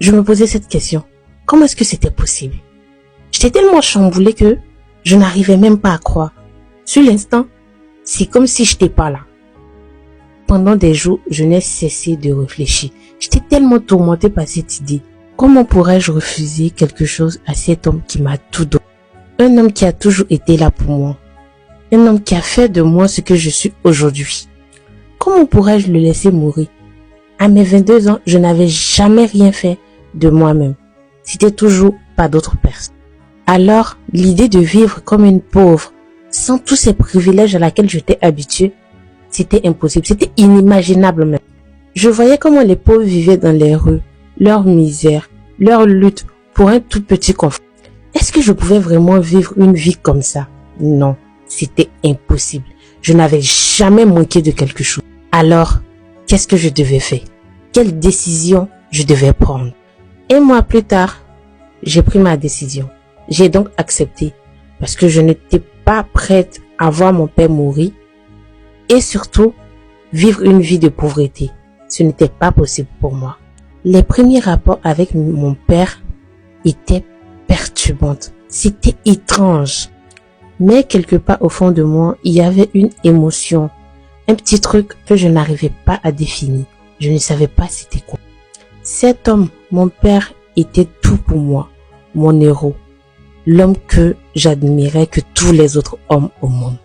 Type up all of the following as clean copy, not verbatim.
je me posais cette question. Comment est-ce que c'était possible? J'étais tellement chamboulée que je n'arrivais même pas à croire. Sur l'instant, c'est comme si j'étais pas là. Pendant des jours, je n'ai cessé de réfléchir. J'étais tellement tourmentée par cette idée. Comment pourrais-je refuser quelque chose à cet homme qui m'a tout donné? Un homme qui a toujours été là pour moi. Un homme qui a fait de moi ce que je suis aujourd'hui. Comment pourrais-je le laisser mourir? À mes 22 ans, je n'avais jamais rien fait de moi-même. C'était toujours pas d'autres personnes. Alors, l'idée de vivre comme une pauvre, sans tous ces privilèges à laquelle j'étais habituée, c'était impossible, c'était inimaginable même. Je voyais comment les pauvres vivaient dans les rues, leur misère, leur lutte pour un tout petit confort. Est-ce que je pouvais vraiment vivre une vie comme ça? Non, c'était impossible. Je n'avais jamais manqué de quelque chose. Alors, qu'est-ce que je devais faire? Quelle décision je devais prendre? Un mois plus tard, j'ai pris ma décision. J'ai donc accepté parce que je n'étais pas prête à voir mon père mourir et surtout vivre une vie de pauvreté. Ce n'était pas possible pour moi. Les premiers rapports avec mon père étaient perturbants. C'était étrange. Mais quelque part au fond de moi, il y avait une émotion, un petit truc que je n'arrivais pas à définir. Je ne savais pas c'était quoi. Cet homme, mon père, était tout pour moi, mon héros, l'homme que j'admirais que tous les autres hommes au monde.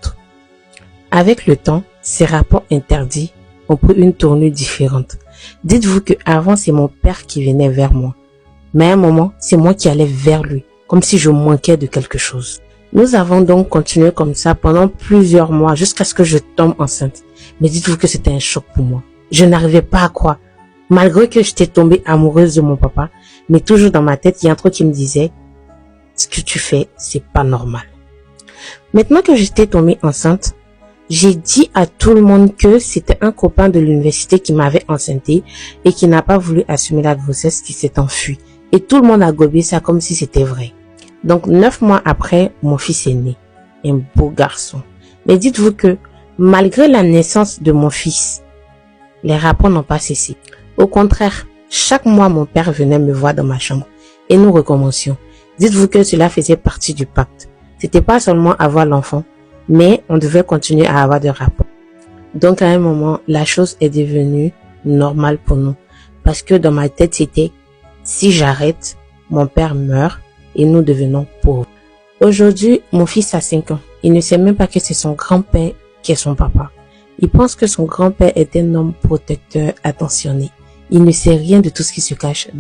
Avec le temps, ces rapports interdits ont pris une tournure différente. Dites-vous que avant c'est mon père qui venait vers moi, mais à un moment, c'est moi qui allais vers lui, comme si je manquais de quelque chose. Nous avons donc continué comme ça pendant plusieurs mois jusqu'à ce que je tombe enceinte. Mais dites-vous que c'était un choc pour moi. Je n'arrivais pas à croire. Malgré que j'étais tombée amoureuse de mon papa, mais toujours dans ma tête, il y a un truc qui me disait, ce que tu fais, c'est pas normal. Maintenant que j'étais tombée enceinte, j'ai dit à tout le monde que c'était un copain de l'université qui m'avait enceintée et qui n'a pas voulu assumer la grossesse, qui s'est enfui. Et tout le monde a gobé ça comme si c'était vrai. Donc 9 mois après, mon fils est né. Un beau garçon. Mais dites-vous que malgré la naissance de mon fils, les rapports n'ont pas cessé. Au contraire, chaque mois mon père venait me voir dans ma chambre et nous recommencions. Dites-vous que cela faisait partie du pacte. C'était pas seulement avoir l'enfant, mais on devait continuer à avoir des rapports. Donc à un moment, la chose est devenue normale pour nous. Parce que dans ma tête, c'était si j'arrête, mon père meurt et nous devenons pauvres. Aujourd'hui, mon fils a 5 ans. Il ne sait même pas que c'est son grand-père qui est son papa. Il pense que son grand-père est un homme protecteur, attentionné. Il ne sait rien de tout ce qui se cache